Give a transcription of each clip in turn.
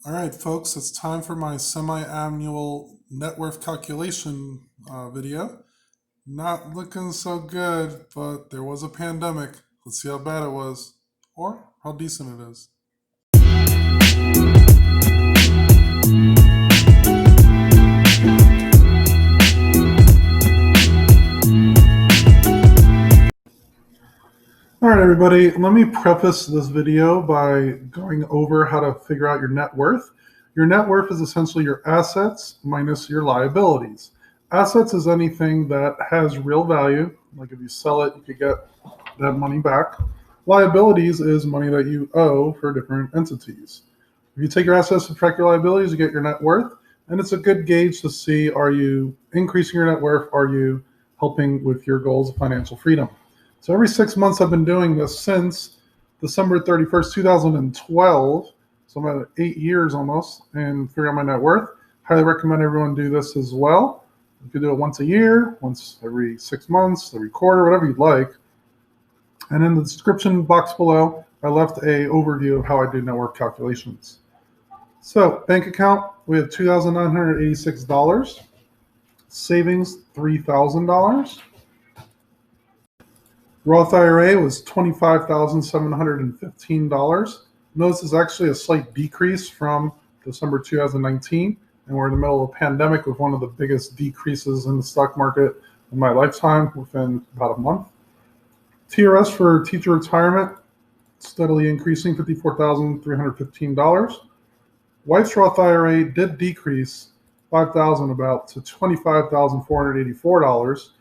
All right, folks, it's time for my semi-annual net worth calculation video. Not looking so good, but there was a pandemic. Let's see how bad it was, or how decent it is. All right, everybody, let me preface this video by going over how to figure out your net worth. Your net worth is essentially your assets minus your liabilities. Assets is anything that has real value, like if you sell it, you could get that money back. Liabilities is money that you owe for different entities. If you take your assets, subtract your liabilities, you get your net worth, and it's a good gauge to see, are you increasing your net worth? Are you helping with your goals of financial freedom? So every 6 months I've been doing this since December 31st, 2012. So I'm at 8 years almost and figuring out my net worth. Highly recommend everyone do this as well. You can do it once a year, once every 6 months, every quarter, whatever you'd like. And in the description box below, I left a overview of how I do net worth calculations. So bank account, we have $2,986. Savings, $3,000. Roth IRA was $25,715. Notice it's actually a slight decrease from December 2019, and we're in the middle of a pandemic with one of the biggest decreases in the stock market in my lifetime within about a month. TRS for teacher retirement, steadily increasing, $54,315. Wife's Roth IRA did decrease $5,000 about to $25,484.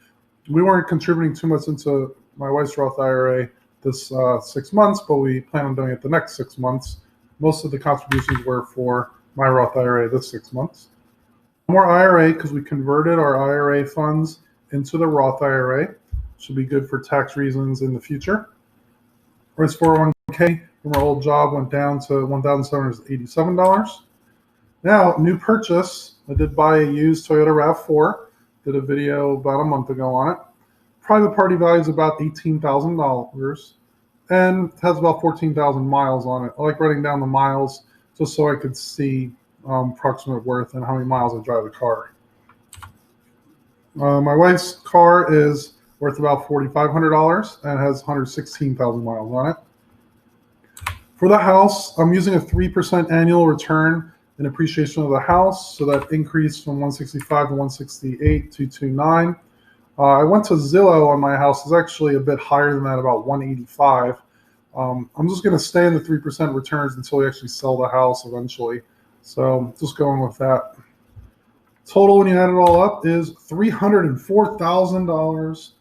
We weren't contributing too much into my wife's Roth IRA this 6 months, but we plan on doing it the next 6 months. Most of the contributions were for my Roth IRA this 6 months. More IRA because we converted our IRA funds into the Roth IRA. Should be good for tax reasons in the future. Whereas 401k from our old job went down to $1,787. Now, new purchase. I did buy a used Toyota RAV4. Did a video about a month ago on it. Private party value is about $18,000 and has about 14,000 miles on it. I like writing down the miles just so I could see approximate worth and how many miles I drive the car. My wife's car is worth about $4,500 and has 116,000 miles on it. For the house, I'm using a 3% annual return in appreciation of the house, so that increased from 165 to 168 to 229. I went to Zillow on my house. It's actually a bit higher than that, about 185. I'm just going to stay in the 3% returns until we actually sell the house eventually. So just going with that. Total, when you add it all up, is $304,000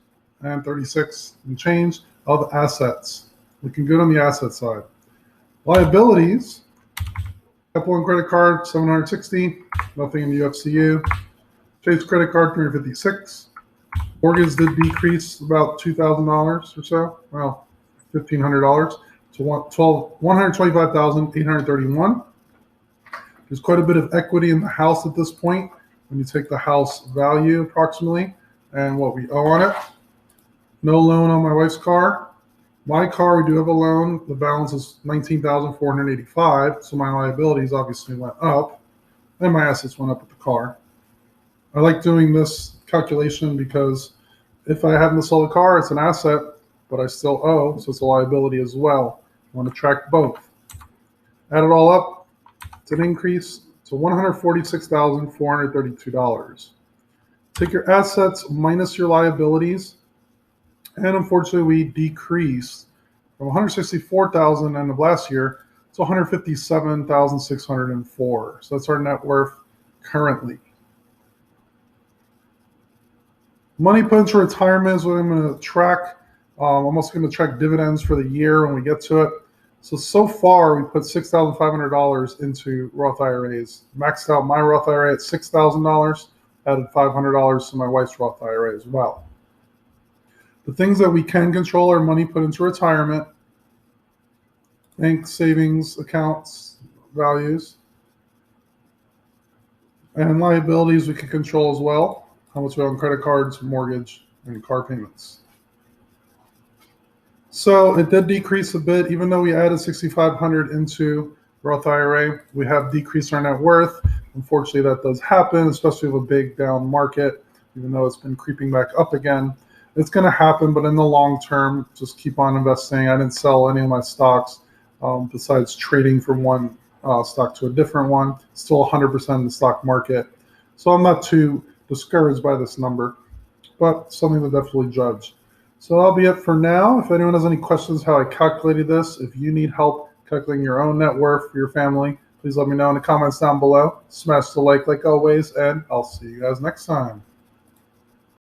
and 36 and change of assets. Looking good on the asset side. Liabilities, Apple and credit card, $760, nothing in the UFCU. Chase credit card, $356. Mortgage did decrease about $2,000 or so, well, $1,500 to $125,831. There's quite a bit of equity in the house at this point when you take the house value approximately and what we owe on it. No loan on my wife's car. My car, we do have a loan. The balance is $19,485, so my liabilities obviously went up, and my assets went up with the car. I like doing this calculation because if I happen to sell the car, it's an asset, but I still owe, so it's a liability as well. I want to track both. Add it all up, it's an increase to $146,432. Take your assets minus your liabilities, and unfortunately we decreased from $164,000 end of last year to $157,604. So that's our net worth currently. Money put into retirement is what I'm going to track. I'm also going to track dividends for the year when we get to it. So far, we put $6,500 into Roth IRAs. Maxed out my Roth IRA at $6,000, added $500 to my wife's Roth IRA as well. The things that we can control are money put into retirement, bank savings accounts, values, and liabilities we can control as well. How much we owe on credit cards, mortgage, and car payments. So it did decrease a bit, even though we added $6,500 into Roth IRA, we have decreased our net worth. Unfortunately, that does happen, especially with a big down market, even though it's been creeping back up again. It's going to happen, but in the long term, just keep on investing. I didn't sell any of my stocks besides trading from one stock to a different one. Still 100% in the stock market. So I'm not too discouraged by this number, but something to definitely judge. So that'll be it for now. If anyone has any questions how I calculated this, if you need help calculating your own net worth for your family, please let me know in the comments down below. Smash the like always, and I'll see you guys next time.